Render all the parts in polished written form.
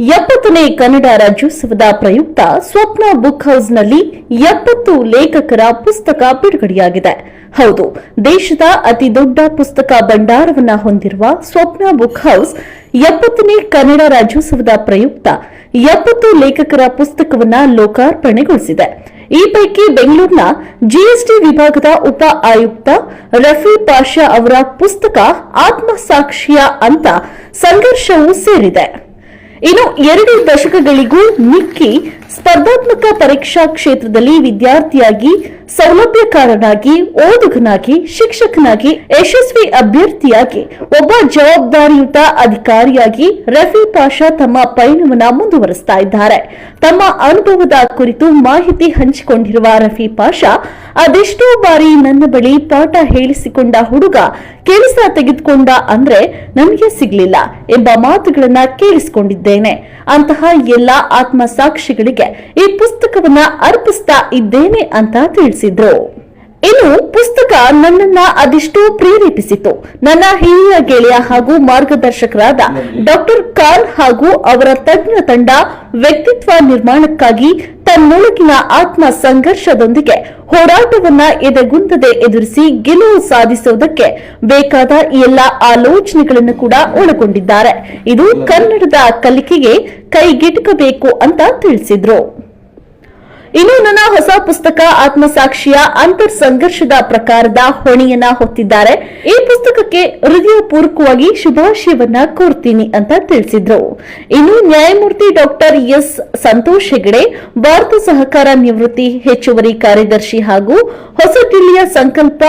70ನೇ ಕನ್ನಡ ರಾಜ್ಯೋತ್ಸವದ ಪ್ರಯುಕ್ತ ಸ್ವಪ್ನ ಬುಕ್ ಹೌಸ್ನಲ್ಲಿ 70 ಲೇಖಕರ ಪುಸ್ತಕ ಬಿಡುಗಡೆಯಾಗಿದೆ. ಹೌದು, ದೇಶದ ಅತಿ ದೊಡ್ಡ ಪುಸ್ತಕ ಭಂಡಾರವನ್ನು ಹೊಂದಿರುವ ಸ್ವಪ್ನ ಬುಕ್ ಹೌಸ್ 70ನೇ ಕನ್ನಡ ರಾಜ್ಯೋತ್ಸವದ ಪ್ರಯುಕ್ತ 70 ಲೇಖಕರ ಪುಸ್ತಕವನ್ನು ಲೋಕಾರ್ಪಣೆಗೊಳಿಸಿದೆ. ಈ ಪೈಕಿ ಬೆಂಗಳೂರಿನ ಜಿಎಸ್ಟಿ ವಿಭಾಗದ ಉಪ ಆಯುಕ್ತ ರಫಿ ಪಾಷಾ ಅವರ ಪುಸ್ತಕ ಆತ್ಮಸಾಕ್ಷಿಯ ಅಂತ ಸಂಘರ್ಷವೂ ಸೇರಿದೆ. ಇನ್ನು 2 ದಶಕಗಳಿಗೂ ಮಿಕ್ಕಿ ಸ್ಪರ್ಧಾತ್ಮಕ ಪರೀಕ್ಷಾ ಕ್ಷೇತ್ರದಲ್ಲಿ ವಿದ್ಯಾರ್ಥಿಯಾಗಿ, ಸೌಲಭ್ಯಕಾರನಾಗಿ, ಓದುಗನಾಗಿ, ಶಿಕ್ಷಕನಾಗಿ, ಯಶಸ್ವಿ ಅಭ್ಯರ್ಥಿಯಾಗಿ, ಒಬ್ಬ ಜವಾಬ್ದಾರಿಯುತ ಅಧಿಕಾರಿಯಾಗಿ ರಫಿ ಪಾಷಾ ತಮ್ಮ ಪಯಣವನ್ನು ಮುಂದುವರಿಸ್ತಾ ಇದ್ದಾರೆ. ತಮ್ಮ ಅನುಭವದ ಕುರಿತು ಮಾಹಿತಿ ಹಂಚಿಕೊಂಡಿರುವ ರಫಿ ಪಾಷಾ, ಅದೆಷ್ಟೋ ಬಾರಿ ನನ್ನ ಬಳಿ ಪಾಠ ಹೇಳಿಸಿಕೊಂಡ ಹುಡುಗ ಕೆಲಸ ತೆಗೆದುಕೊಂಡ ಅಂದ್ರೆ ನನಗೆ ಸಿಗ್ಲಿಲ್ಲ ಎಂಬ ಮಾತುಗಳನ್ನ ಕೇಳಿಸಿಕೊಂಡಿದ್ದೇನೆ. ಅಂತಹ ಎಲ್ಲಾ ಆತ್ಮಸಾಕ್ಷಿಗಳಿಗೆ ಈ ಪುಸ್ತಕವನ್ನ ಅರ್ಪಿಸ್ತಾ ಇದ್ದೇನೆ ಅಂತ ತಿಳಿಸಿದ್ರು. ಇನ್ನು ಪುಸ್ತಕ ನನ್ನನ್ನ ಅದೆಷ್ಟೋ ಪ್ರೇರೇಪಿಸಿತು. ನನ್ನ ಹಿರಿಯ ಗೆಳೆಯ ಹಾಗೂ ಮಾರ್ಗದರ್ಶಕರಾದ ಡಾಕ್ಟರ್ ಖಾನ್ ಹಾಗೂ ಅವರ ತಜ್ಞ ತಂಡ ವ್ಯಕ್ತಿತ್ವ ನಿರ್ಮಾಣಕ್ಕಾಗಿ ತನ್ನೊಳಗಿನ ಆತ್ಮ ಸಂಘರ್ಷದೊಂದಿಗೆ ಹೋರಾಟವನ್ನ ಎದೆಗುಂದದೆ ಎದುರಿಸಿ ಗೆಲುವು ಸಾಧಿಸುವುದಕ್ಕೆ ಬೇಕಾದ ಎಲ್ಲಾ ಆಲೋಚನೆಗಳನ್ನು ಕೂಡ ಒಳಗೊಂಡಿದ್ದಾರೆ. ಇದು ಕನ್ನಡದ ಕಲಿಕೆಗೆ ಕೈಗೆಟುಕಬೇಕು ಅಂತ ತಿಳಿಸಿದ್ರು. ಇನ್ನು ನನ್ನ ಹೊಸ ಪುಸ್ತಕ ಆತ್ಮಸಾಕ್ಷಿಯ ಅಂತರ್ ಸಂಘರ್ಷದ ಪ್ರಕಾರದ ಹೊಣೆಯನ್ನ ಹೊತ್ತಿದ್ದಾರೆ. ಈ ಪುಸ್ತಕಕ್ಕೆ ಹೃದಯಪೂರ್ವಕವಾಗಿ ಶುಭಾಶಯವನ್ನ ಕೋರ್ತೀನಿ ಅಂತ ತಿಳಿಸಿದ್ರು. ಇನ್ನು ನ್ಯಾಯಮೂರ್ತಿ ಡಾಕ್ಟರ್ ಎಸ್ ಸಂತೋಷ್ ಹೆಗಡೆ, ಭಾರತ ಸಹಕಾರ ನಿವೃತ್ತಿ ಹೆಚ್ಚುವರಿ ಕಾರ್ಯದರ್ಶಿ ಹಾಗೂ ಹೊಸದಿಲ್ಲಿಯ ಸಂಕಲ್ಪ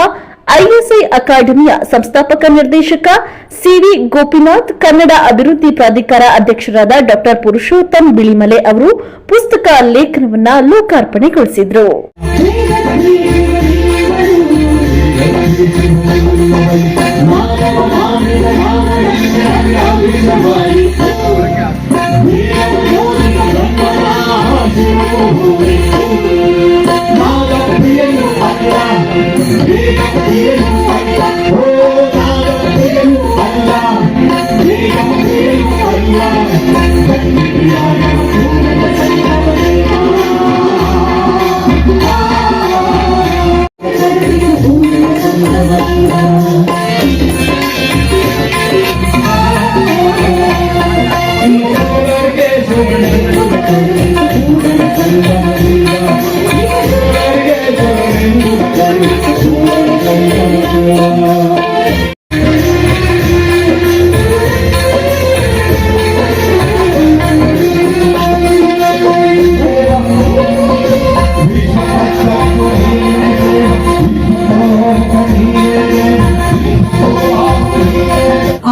ಐಎಸ್ಐ ಅಕಾಡೆಮಿಯ ಸಂಸ್ಥಾಪಕ ನಿರ್ದೇಶಕ ಸಿವಿ ಗೋಪಿನಾಥ್, ಕನ್ನಡ ಅಭಿವೃದ್ಧಿ ಪ್ರಾಧಿಕಾರ ಅಧ್ಯಕ್ಷರಾದ ಡಾಕ್ಟರ್ ಪುರುಷೋತ್ತಮ್ ಬಿಳಿಮಲೆ ಅವರು ಪುಸ್ತಕ ಲೇಖನವನ್ನ ಲೋಕಾರ್ಪಣೆಗೊಳಿಸಿದ್ರು.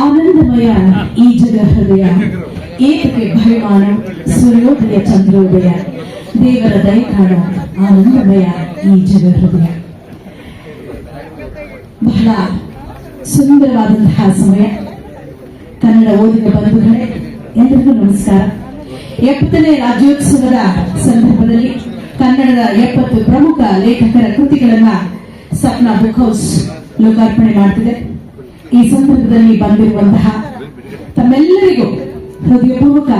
ಆನಂದಮಯ ಈ ಜಗ ಹೃದಯ, ಏತಕ್ಕೆ ಭಯಮಾನ ಸೂರ್ಯೋದಯ ಚಂದ್ರೋದಯ, ದೇವರ ದಯ ಕಾಣ ಆನಂದಮಯ ಈ ಜಗ ಹೃದಯ. ಬಹಳ ಸುಂದರವಾದಂತಹ ಸಮಯ. ಕನ್ನಡ ಓದಿನ ಬಂಧುಗಳೇ, ಎಲ್ಲರಿಗೂ ನಮಸ್ಕಾರ. 70ನೇ ರಾಜ್ಯೋತ್ಸವದ ಸಂದರ್ಭದಲ್ಲಿ ಕನ್ನಡದ 70 ಪ್ರಮುಖ ಲೇಖಕರ ಕೃತಿಗಳನ್ನ ಸ್ವಪ್ನ ಬುಕ್ ಹೌಸ್ ಲೋಕಾರ್ಪಣೆ ಮಾಡ್ತಿದೆ. ಈ ಸಂದರ್ಭದಲ್ಲಿ ಬಂದಿರುವಂತಹ ತಮ್ಮೆಲ್ಲರಿಗೂ ಹೃದಯಪೂರ್ವಕ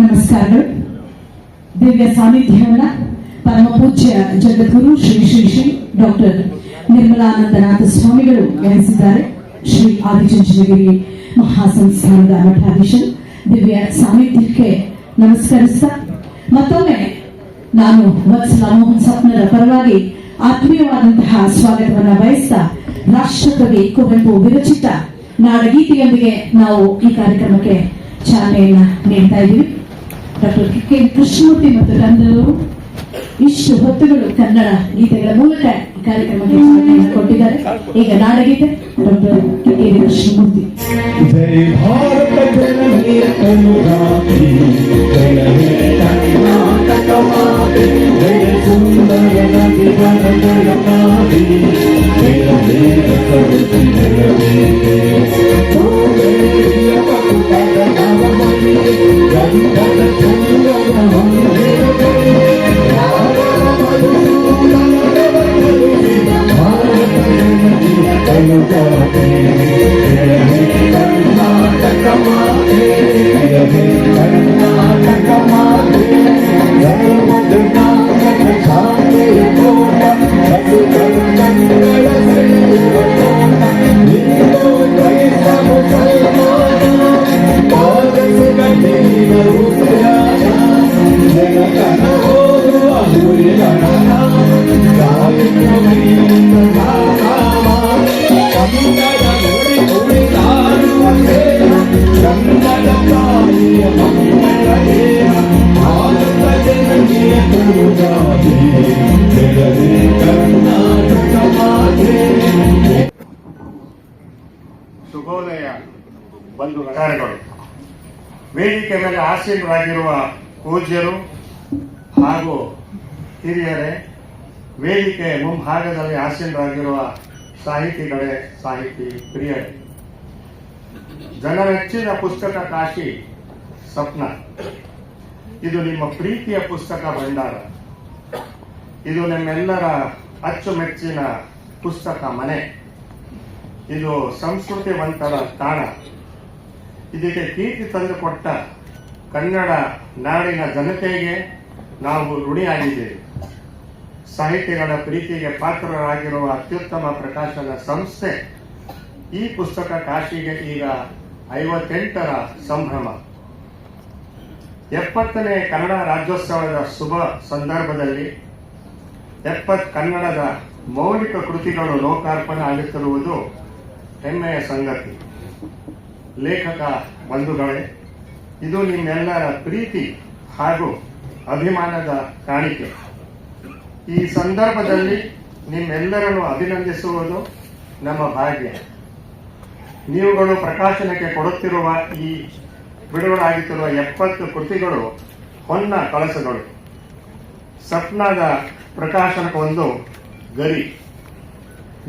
ನಮಸ್ಕಾರಗಳು. ದಿವ್ಯ ಸಾನ್ನಿಧ್ಯವನ್ನ ಪರಮ ಪೂಜ್ಯ ಜಗದ್ಗುರು ಶ್ರೀ ಶ್ರೀ ಶ್ರೀ ಡಾಕ್ಟರ್ ನಿರ್ಮಲಾನಂದನಾಥ ಸ್ವಾಮಿಗಳು ವಹಿಸಿದ್ದಾರೆ. ಶ್ರೀ ಆದಿಚುಂಚನಗಿರಿ ಮಹಾಸಂಸ್ಥಾನದ ಮಠಾಧೀಶರು ದಿವ್ಯ ಸಾನ್ನಿಧ್ಯಕ್ಕೆ ನಮಸ್ಕರಿಸ್ತಾ, ಮತ್ತೊಮ್ಮೆ ನಾನು ವತ್ಸಲ ಮೋಹನ್ ಸ್ವಪ್ನರ ಪರವಾಗಿ ಆತ್ಮೀಯವಾದಂತಹ ಸ್ವಾಗತವನ್ನ ಬಯಸ್ತಾ, ರಾಷ್ಟ್ರಕವಿ ಕುವೆಂಪು ವಿರಚಿತ ನಾಡಗೀತೆಯೊಂದಿಗೆ ನಾವು ಈ ಕಾರ್ಯಕ್ರಮಕ್ಕೆ ಚಾಲನೆಯನ್ನ ನೀಡ್ತಾ ಇದ್ದೀವಿ. ಡಾಕ್ಟರ್ ಕೆ ಕೃಷ್ಣಮೂರ್ತಿ ಮತ್ತು ತಂಡರು ಇಷ್ಟು ಹೊತ್ತುಗಳು ಕನ್ನಡ ಗೀತೆಗಳ ಮೂಲಕ ಈ ಕಾರ್ಯಕ್ರಮಕ್ಕೆ ಚಾಲನೆಯನ್ನು ಕೊಟ್ಟಿದ್ದಾರೆ. ಈಗ ನಾಡಗೀತೆ ಡಾಕ್ಟರ್ ಕೆ ಕೃಷ್ಣಮೂರ್ತಿ. ಕರ್ನಾಟಕ ಮಾತೆ ಶುಭೋದಯ ಬಂಧುಗಳು. ವೇದಿಕೆ ಮೇಲೆ ಆಸೀನರಾಗಿರುವ ಪೂಜ್ಯರು ಹಾಗೂ ಹಿರಿಯರೇ, ವೇದಿಕೆ ಮುಂಭಾಗದಲ್ಲಿ ಆಸೀನರಾಗಿರುವ ಸಾಹಿತಿಗಳೇ, ಸಾಹಿತಿ ಪ್ರಿಯರೇ, ಜನಮೆಚ್ಚಿನ ಪುಸ್ತಕ ಕಾಶಿ ಸ್ವಪ್ನ. ಇದು ನಿಮ್ಮ ಪ್ರೀತಿಯ ಪುಸ್ತಕ ಭಂಡಾರ. ಇದು ನಿಮ್ಮೆಲ್ಲರ ಅಚ್ಚುಮೆಚ್ಚಿನ ಪುಸ್ತಕ ಮನೆ. ಇದು ಸಂಸ್ಕೃತಿವಂತರ ತಾಣ. ಇದಕ್ಕೆ ಕೀರ್ತಿ ತಂದುಕೊಟ್ಟ ಕನ್ನಡ ನಾಡಿನ ಜನತೆಗೆ ನಾವು ಋಣಿಯಾಗಿದ್ದೇವೆ. ಸಾಹಿತಿಗಳ ಪ್ರೀತಿಗೆ ಪಾತ್ರರಾಗಿರುವ ಅತ್ಯುತ್ತಮ ಪ್ರಕಾಶನ ಸಂಸ್ಥೆ ಈ ಪುಸ್ತಕ ಕಾಶಿಗೆ ಈಗ 58ರ ಸಂಭ್ರಮ. 70ನೇ ಕನ್ನಡ ರಾಜ್ಯೋತ್ಸವದ ಶುಭ ಸಂದರ್ಭದಲ್ಲಿ 70 ಕನ್ನಡದ ಮೌಲಿಕ ಕೃತಿಗಳು ಲೋಕಾರ್ಪಣೆ ಆಗುತ್ತಿರುವುದು ಹೆಮ್ಮೆಯ ಸಂಗತಿ. ಲೇಖಕ ಬಂಧುಗಳೇ, ಇದು ನಿಮ್ಮೆಲ್ಲರ ಪ್ರೀತಿ ಹಾಗೂ ಅಭಿಮಾನದ ಕಾಣಿಕೆ. ಈ ಸಂದರ್ಭದಲ್ಲಿ ನಿಮ್ಮೆಲ್ಲರನ್ನು ಅಭಿನಂದಿಸುವುದು ನಮ್ಮ ಭಾಗ್ಯ. ನೀವುಗಳು ಪ್ರಕಾಶನಕ್ಕೆ ಕೊಡುತ್ತಿರುವ ಈ ಬಿಡುಗಡೆಯಾಗುತ್ತಿರುವ 70 ಕೃತಿಗಳು ಹೊನ್ನ ಕಳಸಗಳು. ಸಪ್ನಾದ ಪ್ರಕಾಶನಕ್ಕೊಂದು ಗರಿ.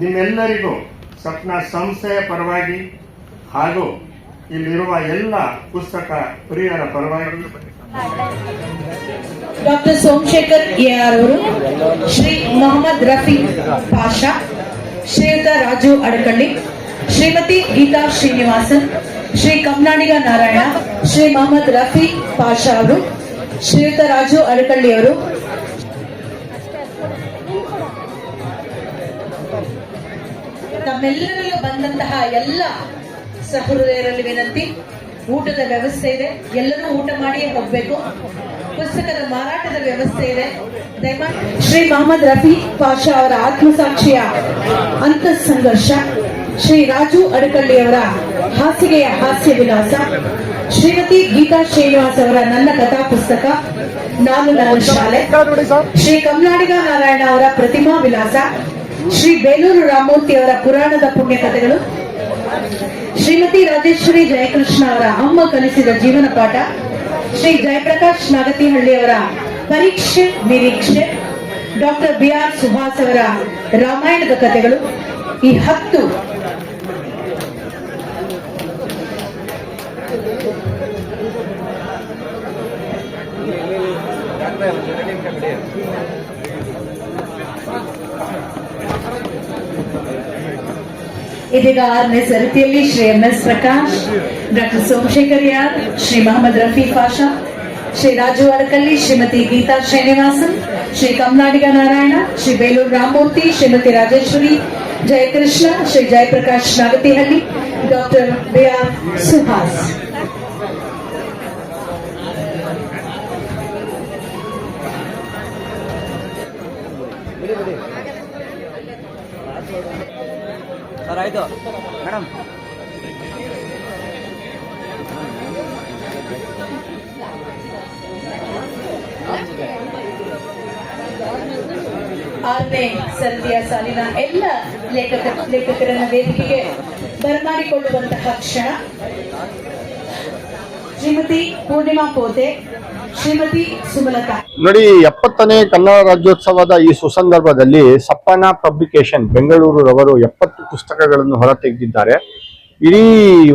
ನಿಮ್ಮೆಲ್ಲರಿಗೂ ಸಪ್ನ ಸಂಸ್ಥೆಯ ಪರವಾಗಿ ಹಾಗೂ ಇಲ್ಲಿರುವ ಎಲ್ಲ ಪುಸ್ತಕ ಪ್ರಿಯರ ಪರವಾಗಿ ಡಾಕ್ಟರ್ ಸೋಮಶೇಖರ್ ಎಆರ್ ಅವರು, ಶ್ರೀ ಮೊಹಮ್ಮದ್ ರಫೀಕ್ ಪಾಷಾ, ಶ್ರೀಯುತ ರಾಜು ಅಡಕಳ್ಳಿ, ಶ್ರೀಮತಿ ಗೀತಾ ಶ್ರೀನಿವಾಸನ್, ಶ್ರೀ ಕಮ್ನಾಡಿಗ ನಾರಾಯಣ, ಶ್ರೀ ಮೊಹಮ್ಮದ್ ರಫೀಕ್ ಪಾಷಾ ಅವರು, ಶ್ರೀಯುತ ರಾಜು ಅಡಕಳ್ಳಿ ಅವರು, ನಮ್ಮೆಲ್ಲರಲ್ಲೂ ಬಂದಂತಹ ಎಲ್ಲ ಸಹೃದಯರಲ್ಲಿ ವಿನಂತಿ, ಊಟದ ವ್ಯವಸ್ಥೆ ಇದೆ, ಎಲ್ಲರೂ ಊಟ ಮಾಡಿಯೇ ಹೋಗ್ಬೇಕು. ಪುಸ್ತಕದ ಮಾರಾಟದ ವ್ಯವಸ್ಥೆ ಇದೆ. ದಯಮಾಡಿ ಶ್ರೀ ಮೊಹಮ್ಮದ್ ರಫೀಕ್ ಪಾಷಾ ಅವರ ಆತ್ಮಸಾಕ್ಷಿಯ ಅಂತರ್ ಸಂಘರ್ಷ, ಶ್ರೀ ರಾಜು ಅಡಕಳ್ಳಿಯವರ ಹಾಸಿಗೆಯ ಹಾಸ್ಯ ವಿಲಾಸ, ಶ್ರೀಮತಿ ಗೀತಾ ಶ್ರೀನಿವಾಸ್ ಅವರ ನನ್ನ ಕಥಾ ಪುಸ್ತಕ ನಾನು ನನ್ನ ಶಾಲೆ, ಶ್ರೀ ಕಮ್ನಾಡಿಗ ನಾರಾಯಣ ಅವರ ಪ್ರತಿಮಾ ವಿಲಾಸ, ಶ್ರೀ ಬೇಲೂರು ರಾಮಮೂರ್ತಿ ಅವರ ಪುರಾಣದ ಪುಣ್ಯಕಥೆಗಳು, ಶ್ರೀಮತಿ ರಾಜೇಶ್ವರಿ ಜಯಕೃಷ್ಣ ಅವರ ಅಮ್ಮ ಕಲಿಸಿದ ಜೀವನ ಪಾಠ, ಶ್ರೀ ಜಯಪ್ರಕಾಶ್ ನಾಗತಿಹಳ್ಳಿ ಅವರ ಪರೀಕ್ಷೆ ನಿರೀಕ್ಷೆ, ಡಾಕ್ಟರ್ BR ಸುಹಾಸ್ ಅವರ ರಾಮಾಯಣದ ಕಥೆಗಳು. ಈ 10 ಇದೀಗ 6ನೇ ಸರತಿಯಲ್ಲಿ ಶ್ರೀ MS ಪ್ರಕಾಶ್, ಡಾಕ್ಟರ್ ಸೋಮಶೇಖರ್ ಯಾರ್, ಶ್ರೀ ಮೊಹಮ್ಮದ್ ರಫೀಕ್ ಪಾಷಾ, ಶ್ರೀ ರಾಜು ಅಡಕಳ್ಳಿ, ಶ್ರೀಮತಿ ಗೀತಾ ಶ್ರೀನಿವಾಸನ್, ಶ್ರೀ ಕಮ್ನಾಡಿಗ ನಾರಾಯಣ, ಶ್ರೀ ಬೇಲೂರು ರಾಮಮೂರ್ತಿ, ಶ್ರೀಮತಿ ರಾಜೇಶ್ವರಿ ಜಯಕೃಷ್ಣ, ಶ್ರೀ ಜಯಪ್ರಕಾಶ್ ನಾಗತಿಹಳ್ಳಿ, ಡಾಕ್ಟರ್ BR ಸುಹಾಸ್. ಸರ್ ಆಯ್ತು ಮೇಡಮ್. ಆರನೇ ಸರದಿಯ ಸಾಲಿನ ಎಲ್ಲ ಲೇಖಕರನ್ನ ವೇದಿಕೆಗೆ ಬರಮಾಡಿಕೊಳ್ಳುವಂತಹ ಕ್ಷಣ. ಶ್ರೀಮತಿ ಪೂರ್ಣಿಮಾ ಪೋತೆ, ಶ್ರೀಮತಿ ಸುಮಲತಾ. ನೋಡಿ, 70ನೇ ಕನ್ನಡ ರಾಜ್ಯೋತ್ಸವದ ಈ ಸುಸಂದರ್ಭದಲ್ಲಿ ಸಪ್ಪನ ಪಬ್ಲಿಕೇಶನ್ ಬೆಂಗಳೂರವರು 70 ಪುಸ್ತಕಗಳನ್ನು ಹೊರತೆಗೆದಿದ್ದಾರೆ. ಇಡೀ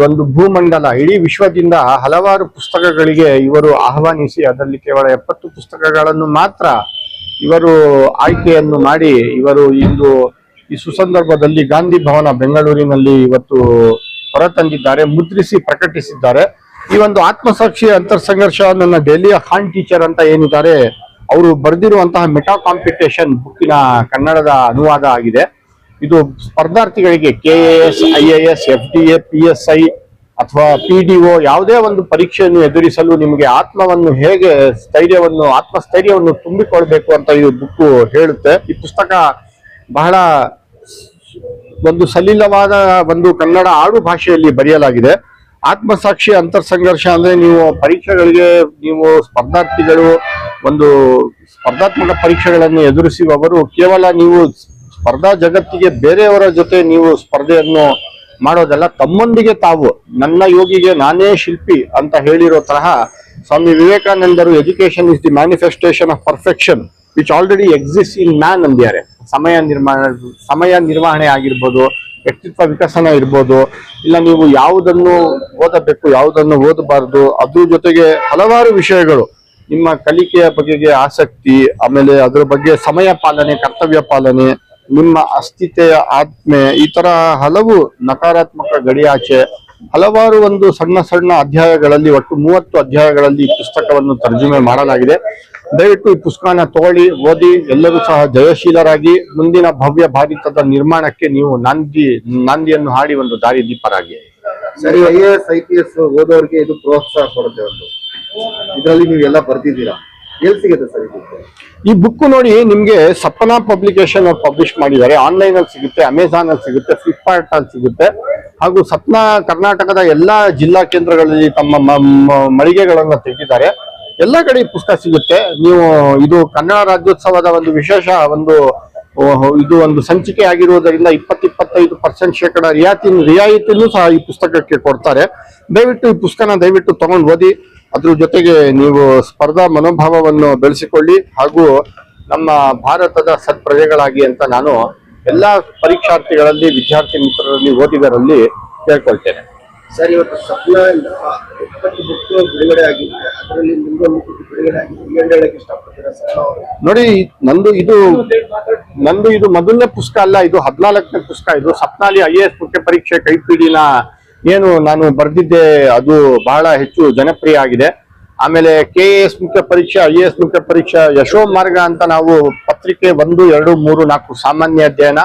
ಒಂದು ಭೂಮಂಡಲ, ಇಡೀ ವಿಶ್ವದಿಂದ ಹಲವಾರು ಪುಸ್ತಕಗಳಿಗೆ ಇವರು ಆಹ್ವಾನಿಸಿ ಅದರಲ್ಲಿ ಕೇವಲ 70 ಪುಸ್ತಕಗಳನ್ನು ಮಾತ್ರ ಇವರು ಆಯ್ಕೆಯನ್ನು ಮಾಡಿ ಇವರು ಇಂದು ಈ ಸುಸಂದರ್ಭದಲ್ಲಿ ಗಾಂಧಿ ಭವನ ಬೆಂಗಳೂರಿನಲ್ಲಿ ಇವತ್ತು ಹೊರತಂದಿದ್ದಾರೆ, ಮುದ್ರಿಸಿ ಪ್ರಕಟಿಸಿದ್ದಾರೆ. ಈ ಒಂದು ಆತ್ಮಸಾಕ್ಷಿ ಅಂತರ್ ಸಂಘರ್ಷ ನನ್ನ ಡೆಲ್ಲಿಯ ಖಾನ್ ಟೀಚರ್ ಅಂತ ಏನಿದ್ದಾರೆ ಅವರು ಬರೆದಿರುವಂತಹ ಮೆಟಾ ಕಾಂಪಿಟೇಷನ್ ಬುಕ್ಕಿನ ಕನ್ನಡದ ಅನುವಾದ ಆಗಿದೆ. ಇದು ಸ್ಪರ್ಧಾರ್ಥಿಗಳಿಗೆ KAS, IAS, FDA, PSI ಅಥವಾ PDO ಯಾವುದೇ ಒಂದು ಪರೀಕ್ಷೆಯನ್ನು ಎದುರಿಸಲು ನಿಮಗೆ ಆತ್ಮವನ್ನು ಹೇಗೆ ಆತ್ಮಸ್ಥೈರ್ಯವನ್ನು ತುಂಬಿಕೊಳ್ಬೇಕು ಅಂತ ಈ ಬುಕ್ ಹೇಳುತ್ತೆ. ಈ ಪುಸ್ತಕ ಬಹಳ ಒಂದು ಸಲಿಲವಾದ ಒಂದು ಕನ್ನಡ ಆಡು ಭಾಷೆಯಲ್ಲಿ ಬರೆಯಲಾಗಿದೆ. ಆತ್ಮಸಾಕ್ಷಿ ಅಂತರ್ ಸಂಘರ್ಷ ಅಂದ್ರೆ ನೀವು ಪರೀಕ್ಷೆಗಳಿಗೆ ನೀವು ಸ್ಪರ್ಧಾರ್ಥಿಗಳು ಒಂದು ಸ್ಪರ್ಧಾತ್ಮಕ ಪರೀಕ್ಷೆಗಳನ್ನು ಎದುರಿಸುವವರು ಕೇವಲ ನೀವು ಸ್ಪರ್ಧಾ ಜಗತ್ತಿಗೆ ಬೇರೆಯವರ ಜೊತೆ ನೀವು ಸ್ಪರ್ಧೆಯನ್ನು ಮಾಡೋದಲ್ಲ, ತಮ್ಮೊಂದಿಗೆ ತಾವು ನನ್ನ ಯೋಗಿಗೆ ನಾನೇ ಶಿಲ್ಪಿ ಅಂತ ಹೇಳಿರೋ ತರಹ ಸ್ವಾಮಿ ವಿವೇಕಾನಂದರು education is the manifestation of perfection which already exist in man ಅಂದಿದ್ದಾರೆ. ಸಮಯ ನಿರ್ವಹಣೆ ಆಗಿರ್ಬೋದು, ವ್ಯಕ್ತಿತ್ವ ವಿಕಸನ ಇರ್ಬೋದು, ಇಲ್ಲ ನೀವು ಯಾವುದನ್ನು ಓದಬೇಕು ಯಾವುದನ್ನು ಓದಬಾರ್ದು, ಅದ್ರ ಜೊತೆಗೆ ಹಲವಾರು ವಿಷಯಗಳು, ನಿಮ್ಮ ಕಲಿಕೆಯ ಬಗೆಗೆ ಆಸಕ್ತಿ, ಆಮೇಲೆ ಅದ್ರ ಬಗ್ಗೆ ಸಮಯ ಪಾಲನೆ, ಕರ್ತವ್ಯ ಪಾಲನೆ, ನಿಮ್ಮ ಅಸ್ಥಿತೆಯ ಆತ್ಮೆ, ಈ ತರ ಹಲವು ನಕಾರಾತ್ಮಕ ಗಡಿಯಾಚೆ ಹಲವಾರು ಒಂದು ಸಣ್ಣ ಸಣ್ಣ ಅಧ್ಯಾಯಗಳಲ್ಲಿ, ಒಟ್ಟು 30 ಅಧ್ಯಾಯಗಳಲ್ಲಿ ಈ ಪುಸ್ತಕವನ್ನು ತರ್ಜುಮೆ ಮಾಡಲಾಗಿದೆ. ದಯವಿಟ್ಟು ಈ ಪುಸ್ತಕನ ತಗೊಳ್ಳಿ, ಓದಿ, ಎಲ್ಲರೂ ಸಹ ಜಯಶೀಲರಾಗಿ ಮುಂದಿನ ಭವ್ಯ ಭಾರತದ ನಿರ್ಮಾಣಕ್ಕೆ ನೀವು ನಾಂದಿಯನ್ನು ಹಾಡಿ ಒಂದು ದಾರಿ ದೀಪರಾಗಿ. ಸರಿ, IAS IPS ಓದೋರಿಗೆ ಇದು ಪ್ರೋತ್ಸಾಹ ಕೊಡುತ್ತೆ. ಒಂದು ಇದರಲ್ಲಿ ನೀವೆಲ್ಲ ಬರ್ತಿದ್ದೀರಾ, ಎಲ್ಲಿ ಸಿಗುತ್ತೆ ಸರ್ ಈ ಬುಕ್? ನೋಡಿ, ನಿಮ್ಗೆ ಸಪನಾ ಪಬ್ಲಿಕೇಶನ್ ಅವ್ರು ಪಬ್ಲಿಷ್ ಮಾಡಿದ್ದಾರೆ. ಆನ್ಲೈನ್ ಅಲ್ಲಿ ಸಿಗುತ್ತೆ, ಅಮೆಝಾನ್ ಅಲ್ಲಿ ಸಿಗುತ್ತೆ, ಫ್ಲಿಪ್ಕಾರ್ಟ್ ಅಲ್ಲಿ ಸಿಗುತ್ತೆ, ಹಾಗೂ ಸಪ್ನಾ ಕರ್ನಾಟಕದ ಎಲ್ಲಾ ಜಿಲ್ಲಾ ಕೇಂದ್ರಗಳಲ್ಲಿ ತಮ್ಮ ಮಳಿಗೆಗಳನ್ನ ತೆಗೆದಿದ್ದಾರೆ. ಎಲ್ಲ ಕಡೆ ಈ ಪುಸ್ತಕ ಸಿಗುತ್ತೆ. ನೀವು ಇದು ಕನ್ನಡ ರಾಜ್ಯೋತ್ಸವದ ಒಂದು ವಿಶೇಷ ಇದು ಒಂದು ಸಂಚಿಕೆ ಆಗಿರುವುದರಿಂದ 20-25% ರಿಯಾಯಿತಿನೂ ಸಹ ಈ ಪುಸ್ತಕಕ್ಕೆ ಕೊಡ್ತಾರೆ. ದಯವಿಟ್ಟು ಈ ಪುಸ್ತಕನ ದಯವಿಟ್ಟು ತಗೊಂಡು ಓದಿ. ಅದ್ರ ಜೊತೆಗೆ ನೀವು ಸ್ಪರ್ಧಾ ಮನೋಭಾವವನ್ನು ಬೆಳೆಸಿಕೊಳ್ಳಿ, ಹಾಗೂ ನಮ್ಮ ಭಾರತದ ಸತ್ಪ್ರಜೆಗಳಾಗಿ ಅಂತ ನಾನು ಎಲ್ಲಾ ಪರೀಕ್ಷಾರ್ಥಿಗಳಲ್ಲಿ, ವಿದ್ಯಾರ್ಥಿ ಮಿತ್ರರಲ್ಲಿ, ಓದಿಗರಲ್ಲಿ ಕೇಳ್ಕೊಳ್ತೇನೆ. ಸರ್, ಇವತ್ತು ಸಪ್ನಾ 20 ಬುಕ್ ಬಿಡುಗಡೆ ಆಗಿದೆ, ಅದರಲ್ಲಿ ನಿಮ್ಗೊಂದು ಬುಕ್ ಬಿಡುಗಡೆ ಆಗಿದೆ, ಏನು ಹೇಳಕ್ಕೆ ಇಷ್ಟಪಡ್ತೀರಾ ಸರ್? ನೋಡಿ, ನಂದು ಇದು ಮೊದಲನೇ ಪುಸ್ತಕ ಅಲ್ಲ, ಇದು 14ನೇ ಪುಸ್ತಕ. ಇದು ಸಪ್ನಾಲಿ IAS ಮುಖ್ಯ ಪರೀಕ್ಷೆ ಕೈಪಿಡಿನ ಏನು ನಾನು ಬರೆದಿದ್ದೆ ಅದು ಬಹಳ ಹೆಚ್ಚು ಜನಪ್ರಿಯ ಆಗಿದೆ. ಆಮೇಲೆ KAS ಮುಖ್ಯ ಪರೀಕ್ಷೆ, IAS ಮುಖ್ಯ ಪರೀಕ್ಷೆ, ಯಶೋ ಮಾರ್ಗ ಅಂತ ನಾವು ಪತ್ರಿಕೆ 1, 2, 3, 4 ಸಾಮಾನ್ಯ ಅಧ್ಯಯನ,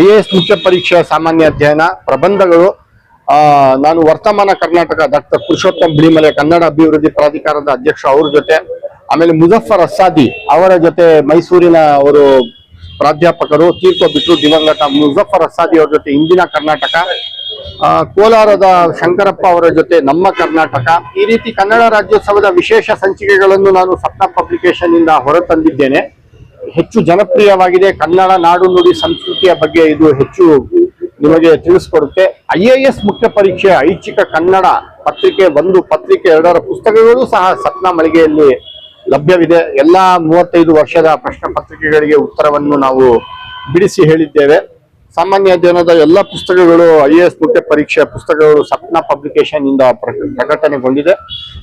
IAS ಮುಖ್ಯ ಪರೀಕ್ಷೆ ಸಾಮಾನ್ಯ ಅಧ್ಯಯನ, ಪ್ರಬಂಧಗಳು. ನಾನು ವರ್ತಮಾನ ಕರ್ನಾಟಕ ಡಾಕ್ಟರ್ ಪುರುಷೋತ್ತಮ್ ಬಿಳಿಮಲೆ ಕನ್ನಡ ಅಭಿವೃದ್ಧಿ ಪ್ರಾಧಿಕಾರದ ಅಧ್ಯಕ್ಷ, ಅವ್ರ ಜೊತೆ, ಆಮೇಲೆ ಮುಜಫರ್ ಅಸ್ಸಾದಿ ಅವರ ಜೊತೆ, ಮೈಸೂರಿನ ಅವರು ಪ್ರಾಧ್ಯಾಪಕರು, ತೀರ್ಕೊಬಿಟ್ರು ದಿವಂಗತ ಮುಜಫರ್ ಅಸ್ಸಾದಿ ಅವ್ರ ಜೊತೆ ಇಂದಿನ ಕರ್ನಾಟಕ, ಕೋಲಾರದ ಶಂಕರಪ್ಪ ಅವರ ಜೊತೆ ನಮ್ಮ ಕರ್ನಾಟಕ. ಈ ರೀತಿ ಕನ್ನಡ ರಾಜ್ಯೋತ್ಸವದ ವಿಶೇಷ ಸಂಚಿಕೆಗಳನ್ನು ನಾನು ಸಪ್ನಾ ಪಬ್ಲಿಕೇಶನ್ ಇಂದ ಹೊರತಂದಿದ್ದೇನೆ. ಹೆಚ್ಚು ಜನಪ್ರಿಯವಾಗಿದೆ. ಕನ್ನಡ ನಾಡು ನುಡಿ ಸಂಸ್ಕೃತಿಯ ಬಗ್ಗೆ ಇದು ಹೆಚ್ಚು ನಿಮಗೆ ತಿಳಿಸ್ಕೊಡುತ್ತೆ. IAS ಮುಖ್ಯ ಪರೀಕ್ಷೆ ಐಚ್ಛಿಕ ಕನ್ನಡ ಪತ್ರಿಕೆ 1, ಪತ್ರಿಕೆ 2ರ ಪುಸ್ತಕಗಳು ಸಹ ಸಪ್ನಾ ಮಳಿಗೆಯಲ್ಲಿ ಲಭ್ಯವಿದೆ. ಎಲ್ಲಾ 35 ವರ್ಷದ ಪ್ರಶ್ನೆ ಪತ್ರಿಕೆಗಳಿಗೆ ಉತ್ತರವನ್ನು ನಾವು ಬಿಡಿಸಿ ಹೇಳಿದ್ದೇವೆ. ಸಾಮಾನ್ಯ ಅಧ್ಯಯನದ ಎಲ್ಲ ಪುಸ್ತಕಗಳು, IAS ಮುಖ್ಯ ಪರೀಕ್ಷೆಯ ಪುಸ್ತಕಗಳು ಸಪ್ನಾ ಪಬ್ಲಿಕೇಶನ್ ಇಂದ ಪ್ರಕಟಣೆಗೊಂಡಿದೆ.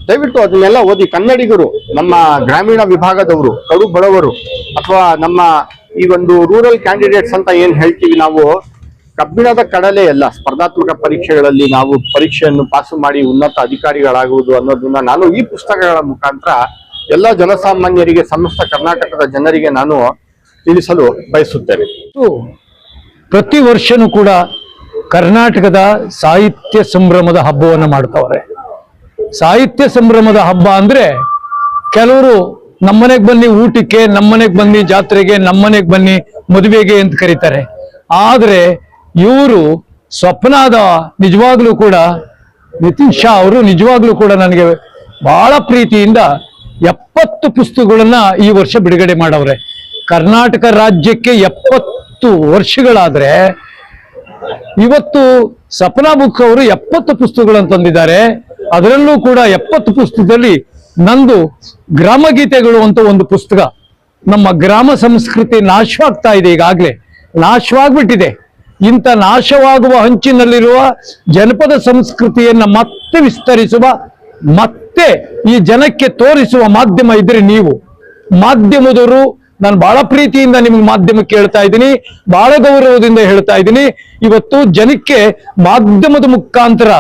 ದಯವಿಟ್ಟು ಅದನ್ನೆಲ್ಲ ಓದಿ. ಕನ್ನಡಿಗರು, ನಮ್ಮ ಗ್ರಾಮೀಣ ವಿಭಾಗದವರು, ಕಡು ಬಡವರು, ಅಥವಾ ನಮ್ಮ ಈ ಒಂದು ರೂರಲ್ ಕ್ಯಾಂಡಿಡೇಟ್ಸ್ ಅಂತ ಏನ್ ಹೇಳ್ತೀವಿ ನಾವು, ಕಬ್ಬಿಣದ ಕಡಲೆ ಎಲ್ಲ ಸ್ಪರ್ಧಾತ್ಮಕ ಪರೀಕ್ಷೆಗಳಲ್ಲಿ ನಾವು ಪರೀಕ್ಷೆಯನ್ನು ಪಾಸು ಮಾಡಿ ಉನ್ನತ ಅಧಿಕಾರಿಗಳಾಗುವುದು ಅನ್ನೋದನ್ನ ನಾನು ಈ ಪುಸ್ತಕಗಳ ಮುಖಾಂತರ ಎಲ್ಲ ಜನಸಾಮಾನ್ಯರಿಗೆ, ಸಮಸ್ತ ಕರ್ನಾಟಕದ ಜನರಿಗೆ ನಾನು ತಿಳಿಸಲು ಬಯಸುತ್ತೇನೆ. ಪ್ರತಿ ವರ್ಷನೂ ಕೂಡ ಕರ್ನಾಟಕದ ಸಾಹಿತ್ಯ ಸಂಭ್ರಮದ ಹಬ್ಬವನ್ನು ಮಾಡ್ತಾವ್ರೆ. ಸಾಹಿತ್ಯ ಸಂಭ್ರಮದ ಹಬ್ಬ ಅಂದ್ರೆ ಕೆಲವರು ನಮ್ಮನೆಗೆ ಬನ್ನಿ ಊಟಕ್ಕೆ, ನಮ್ಮನೆಗೆ ಬನ್ನಿ ಜಾತ್ರೆಗೆ, ನಮ್ಮನೆಗೆ ಬನ್ನಿ ಮದುವೆಗೆ ಅಂತ ಕರೀತಾರೆ. ಆದ್ರೆ ಇವರು ಸ್ವಪ್ನಾದ ನಿಜವಾಗ್ಲೂ ಕೂಡ ನಿತಿನ್ ಶಾ ಅವರು ನಿಜವಾಗ್ಲೂ ಕೂಡ ನನಗೆ ಬಹಳ ಪ್ರೀತಿಯಿಂದ 70 ಪುಸ್ತಕಗಳನ್ನ ಈ ವರ್ಷ ಬಿಡುಗಡೆ ಮಾಡವ್ರೆ. ಕರ್ನಾಟಕ ರಾಜ್ಯಕ್ಕೆ 70 ವರ್ಷಗಳಾದ್ರೆ ಇವತ್ತು ಸಪ್ನಾ ಬುಕ್ ಅವರು 70 ಪುಸ್ತಕಗಳನ್ನು ತಂದಿದ್ದಾರೆ. ಅದರಲ್ಲೂ ಕೂಡ 70 ಪುಸ್ತಕದಲ್ಲಿ ನಂದು ಗ್ರಾಮ ಗೀತೆಗಳು ಅಂತ ಒಂದು ಪುಸ್ತಕ. ನಮ್ಮ ಗ್ರಾಮ ಸಂಸ್ಕೃತಿ ನಾಶವಾಗ್ತಾ ಇದೆ, ಈಗಾಗ್ಲೇ ನಾಶವಾಗ್ಬಿಟ್ಟಿದೆ. ಇಂಥ ನಾಶವಾಗುವ ಹಂಚಿನಲ್ಲಿರುವ ಜನಪದ ಸಂಸ್ಕೃತಿಯನ್ನ ಮತ್ತೆ ವಿಸ್ತರಿಸುವ, ಮತ್ತೆ ಈ ಜನಕ್ಕೆ ತೋರಿಸುವ ಮಾಧ್ಯಮ ಇದ್ರೆ ನೀವು. ಮಾಧ್ಯಮದವರು, ನಾನು ಬಹಳ ಪ್ರೀತಿಯಿಂದ ನಿಮ್ಗೆ ಮಾಧ್ಯಮಕ್ಕೆ ಹೇಳ್ತಾ ಇದ್ದೀನಿ, ಬಹಳ ಗೌರವದಿಂದ ಹೇಳ್ತಾ ಇದ್ದೀನಿ. ಇವತ್ತು ಜನಕ್ಕೆ ಮಾಧ್ಯಮದ ಮುಖಾಂತರ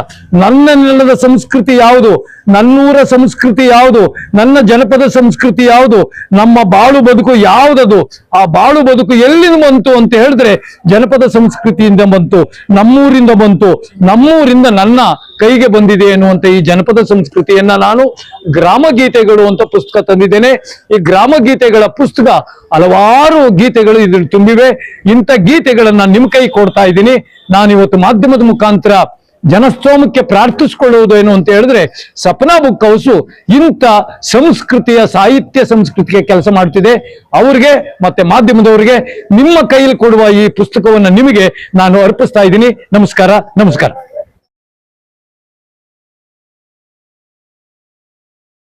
ನನ್ನ ನೆಲದ ಸಂಸ್ಕೃತಿ ಯಾವುದು, ನನ್ನೂರ ಸಂಸ್ಕೃತಿ ಯಾವುದು, ನನ್ನ ಜನಪದ ಸಂಸ್ಕೃತಿ ಯಾವುದು, ನಮ್ಮ ಬಾಳು ಬದುಕು ಯಾವುದದು, ಆ ಬಾಳು ಬದುಕು ಎಲ್ಲಿಂದ ಬಂತು ಅಂತ ಹೇಳಿದ್ರೆ ಜನಪದ ಸಂಸ್ಕೃತಿಯಿಂದ ಬಂತು, ನಮ್ಮೂರಿಂದ ಬಂತು, ನಮ್ಮೂರಿಂದ ನನ್ನ ಕೈಗೆ ಬಂದಿದೆ ಎನ್ನುವಂತ ಈ ಜನಪದ ಸಂಸ್ಕೃತಿಯನ್ನ ನಾನು ಗ್ರಾಮ ಗೀತೆಗಳು ಅಂತ ಪುಸ್ತಕ ತಂದಿದ್ದೇನೆ. ಈ ಗ್ರಾಮ ಗೀತೆಗಳ ಪುಸ್ತಕ ಹಲವಾರು ಗೀತೆಗಳು ಇದ್ರಲ್ಲಿ ತುಂಬಿವೆ. ಇಂಥ ಗೀತೆಗಳನ್ನ ನಿಮ್ ಕೈ ಕೊಡ್ತಾ ಇದ್ದೀನಿ. ನಾನಿವತ್ತು ಮಾಧ್ಯಮದ ಮುಖಾಂತರ ಜನಸ್ತೋಮಕ್ಕೆ ಪ್ರಾರ್ಥಿಸಿಕೊಳ್ಳುವುದು ಏನು ಅಂತ ಹೇಳಿದ್ರೆ ಸಪ್ನಾ ಬುಕ್ ಹೌಸು ಇಂಥ ಸಂಸ್ಕೃತಿಯ ಸಾಹಿತ್ಯ ಸಂಸ್ಕೃತಿಗೆ ಕೆಲಸ ಮಾಡ್ತಿದೆ. ಅವ್ರಿಗೆ ಮತ್ತೆ ಮಾಧ್ಯಮದವರಿಗೆ ನಿಮ್ಮ ಕೈಯಲ್ಲಿ ಕೊಡುವ ಈ ಪುಸ್ತಕವನ್ನು ನಿಮಗೆ ನಾನು ಅರ್ಪಿಸ್ತಾ ಇದ್ದೀನಿ. ನಮಸ್ಕಾರ.